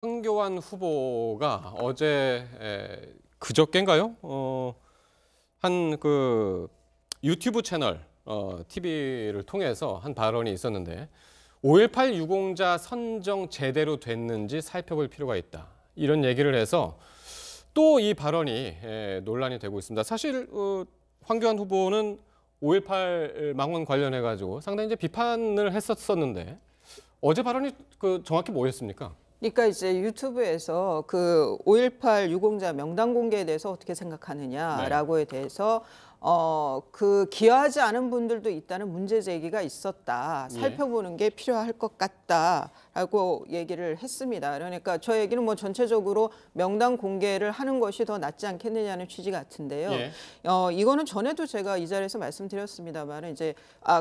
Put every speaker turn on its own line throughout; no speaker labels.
황교안 후보가 어제 그저께인가요? 한 그 유튜브 채널 TV를 통해서 한 발언이 있었는데 5.18 유공자 선정 제대로 됐는지 살펴볼 필요가 있다. 이런 얘기를 해서 또 이 발언이 논란이 되고 있습니다. 사실 황교안 후보는 5.18 망원 관련해 가지고 상당히 이제 비판을 했었는데 어제 발언이 정확히 뭐였습니까?
그러니까 이제 유튜브에서 그 5.18 유공자 명단 공개에 대해서 어떻게 생각하느냐라고에 대해서 그 기여하지 않은 분들도 있다는 문제 제기가 있었다. 살펴보는 게 필요할 것 같다라고 얘기를 했습니다. 그러니까 저 얘기는 뭐 전체적으로 명단 공개를 하는 것이 더 낫지 않겠느냐는 취지 같은데요. 이거는 전에도 제가 이 자리에서 말씀드렸습니다만 이제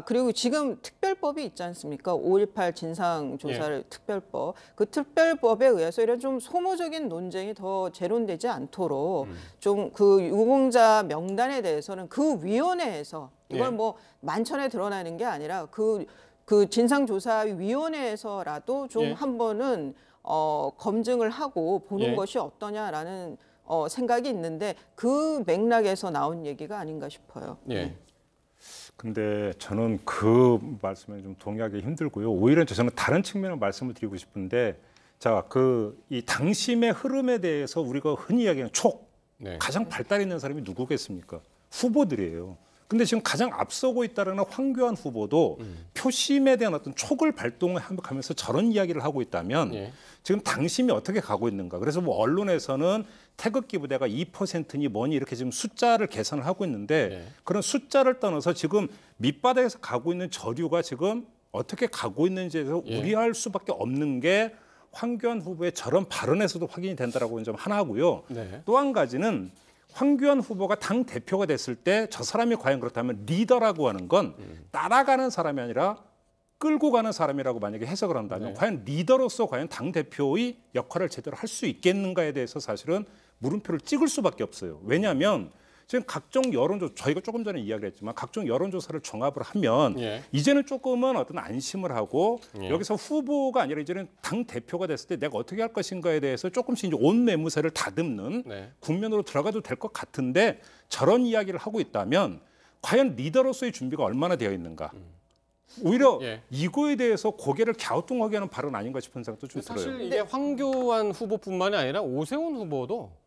그리고 지금 특별법이 있지 않습니까? 5.18 진상조사를 특별법. 그 특별법에 의해서 이런 좀 소모적인 논쟁이 더 재론되지 않도록 좀 그 유공자 명단에 대해서는 그 위원회에서 이걸 뭐 만천에 드러나는 게 아니라 그 진상조사위원회에서라도 좀 한 번은 검증을 하고 보는 것이 어떠냐라는 생각이 있는데 그 맥락에서 나온 얘기가 아닌가 싶어요.
근데 저는 그 말씀에 좀 동의하기 힘들고요. 오히려 저는 다른 측면을 말씀을 드리고 싶은데, 자, 이 당심의 흐름에 대해서 우리가 흔히 이야기하는 촉, 가장 발달 있는 사람이 누구겠습니까? 후보들이에요. 근데 지금 가장 앞서고 있다는 황교안 후보도 표심에 대한 어떤 촉을 발동하면서 저런 이야기를 하고 있다면 지금 당심이 어떻게 가고 있는가. 그래서 뭐 언론에서는 태극기 부대가 2%니 뭐니 이렇게 지금 숫자를 계산을 하고 있는데 그런 숫자를 떠나서 지금 밑바닥에서 가고 있는 저류가 지금 어떻게 가고 있는지에 대해서 우려할 수밖에 없는 게 황교안 후보의 저런 발언에서도 확인이 된다라고 하는 점 하나고요. 또 한 가지는 황교안 후보가 당 대표가 됐을 때 저 사람이 과연 그렇다면 리더라고 하는 건 따라가는 사람이 아니라 끌고 가는 사람이라고 만약에 해석을 한다면 과연 리더로서 과연 당 대표의 역할을 제대로 할 수 있겠는가에 대해서 사실은 물음표를 찍을 수밖에 없어요. 왜냐하면 지금 각종 여론조사, 저희가 조금 전에 이야기했지만 각종 여론조사를 종합을 하면 이제는 조금은 어떤 안심을 하고 여기서 후보가 아니라 이제는 당 대표가 됐을 때 내가 어떻게 할 것인가에 대해서 조금씩 이제 온 매무새를 다듬는 국면으로 들어가도 될 것 같은데 저런 이야기를 하고 있다면 과연 리더로서의 준비가 얼마나 되어 있는가. 오히려 이거에 대해서 고개를 갸우뚱하게 하는 발언 아닌가 싶은 생각도 좀 들어요.
사실 이게 황교안 후보뿐만이 아니라 오세훈 후보도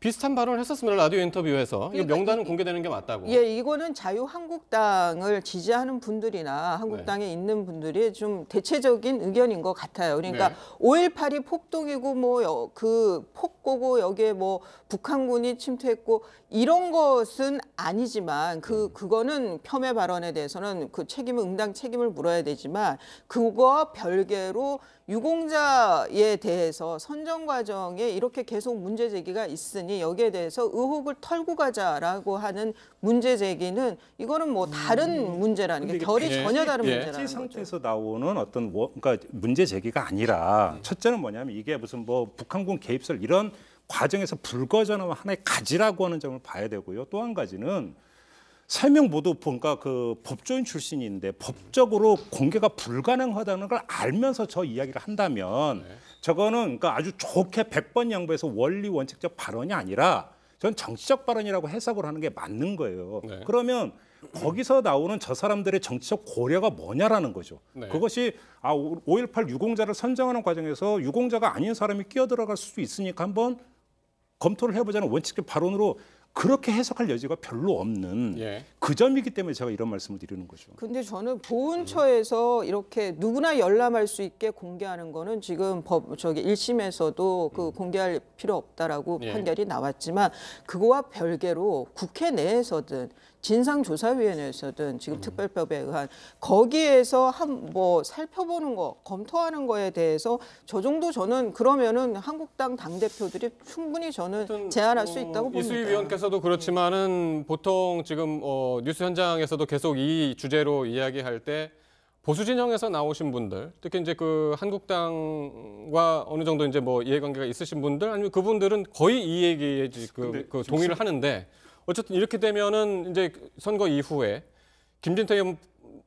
비슷한 발언을 했었습니다. 라디오 인터뷰에서. 그러니까 명단은 공개되는 게 맞다고.
이거는 자유한국당을 지지하는 분들이나 한국당에 있는 분들이 좀 대체적인 의견인 것 같아요. 그러니까 5.18이 폭동이고 뭐 그 폭거고 여기에 뭐 북한군이 침투했고 이런 것은 아니지만 그거는 폄훼 발언에 대해서는 그 책임을 응당 책임을 물어야 되지만 그거와 별개로 유공자에 대해서 선정 과정에 이렇게 계속 문제 제기가 있으니 여기에 대해서 의혹을 털고 가자라고 하는 문제 제기는 이거는 뭐 다른 문제라는 게 결이 전혀 다른 문제라는 거죠.
상태에서 나오는 어떤 그러니까 문제 제기가 아니라 첫째는 뭐냐면 이게 무슨 뭐 북한군 개입설 이런 과정에서 불거져나온 하나의 가지라고 하는 점을 봐야 되고요. 또 한 가지는 3명 모두 그러니까 그 법조인 출신인데 법적으로 공개가 불가능하다는 걸 알면서 저 이야기를 한다면 저거는 그러니까 아주 좋게 100번 양보해서 원리 원칙적 발언이 아니라 전 정치적 발언이라고 해석을 하는 게 맞는 거예요. 그러면 거기서 나오는 저 사람들의 정치적 고려가 뭐냐라는 거죠. 그것이 5.18 유공자를 선정하는 과정에서 유공자가 아닌 사람이 끼어들어갈 수도 있으니까 한번 검토를 해보자는 원칙적 발언으로 그렇게 해석할 여지가 별로 없는 그 점이기 때문에 제가 이런 말씀을 드리는 거죠.
근데 저는 보훈처에서 이렇게 누구나 열람할 수 있게 공개하는 거는 지금 1심에서도 그 공개할 필요 없다라고 판결이 나왔지만 그거와 별개로 국회 내에서든 진상조사위원회에서든 지금 특별법에 의한 거기에서 뭐 살펴보는 거, 검토하는 거에 대해서 저 정도 저는 그러면은 한국당 당대표들이 충분히 저는 제안할 수 있다고 봅니다.
이수희 위원께서도 그렇지만은 보통 지금 뉴스 현장에서도 계속 이 주제로 이야기할 때 보수 진영에서 나오신 분들, 특히 이제 그 한국당과 어느 정도 이제 뭐 이해관계가 있으신 분들 아니면 그분들은 거의 이 얘기에 그 동의를 하는데 어쨌든 이렇게 되면은 이제 선거 이후에 김진태 의원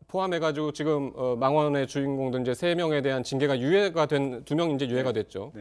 포함해가지고 지금 망원의 주인공들 이제 3명에 대한 징계가 유예가 된 2명 이제 유예가 됐죠.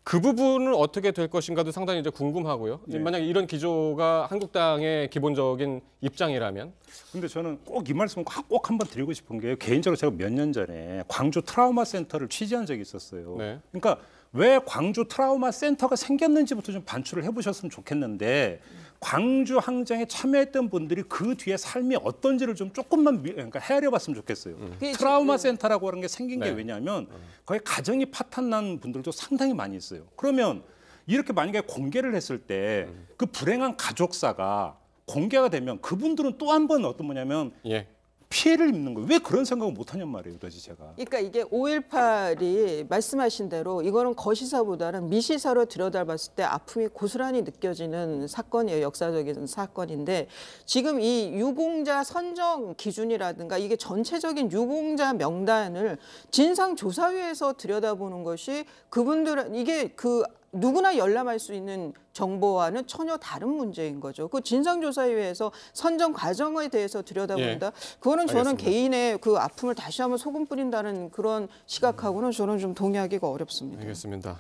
그 부분은 어떻게 될 것인가도 상당히 이제 궁금하고요.
네.
만약 이런 기조가 한국당의 기본적인 입장이라면,
근데 저는 꼭 이 말씀을 꼭 한번 드리고 싶은 게 개인적으로 제가 몇 년 전에 광주 트라우마 센터를 취재한 적이 있었어요.
네.
그러니까 왜 광주 트라우마 센터가 생겼는지부터 좀 반출을 해보셨으면 좋겠는데 광주 항쟁에 참여했던 분들이 그 뒤에 삶이 어떤지를 좀 조금만 그러니까 헤아려봤으면 좋겠어요. 트라우마 센터라고 하는 게 생긴 게
네.
왜냐하면 거기 가정이 파탄난 분들도 상당히 많이 있어요. 그러면 이렇게 만약에 공개를 했을 때 그 불행한 가족사가 공개가 되면 그분들은 또 한 번 어떤 뭐냐면
예.
피해를 입는 거예요. 왜 그런 생각을 못 하냔 말이에요, 도대체 제가.
그러니까 이게 5.18이 말씀하신 대로 이거는 거시사보다는 미시사로 들여다봤을 때 아픔이 고스란히 느껴지는 사건이에요. 역사적인 사건인데 지금 이 유공자 선정 기준이라든가 이게 전체적인 유공자 명단을 진상조사위에서 들여다보는 것이 그분들은 이게 그 누구나 열람할 수 있는 정보와는 전혀 다른 문제인 거죠. 그 진상조사위에서 선정 과정에 대해서 들여다본다. 그거는 저는
알겠습니다.
개인의 그 아픔을 다시 한번 소금 뿌린다는 그런 시각하고는 저는 좀 동의하기가 어렵습니다.
알겠습니다.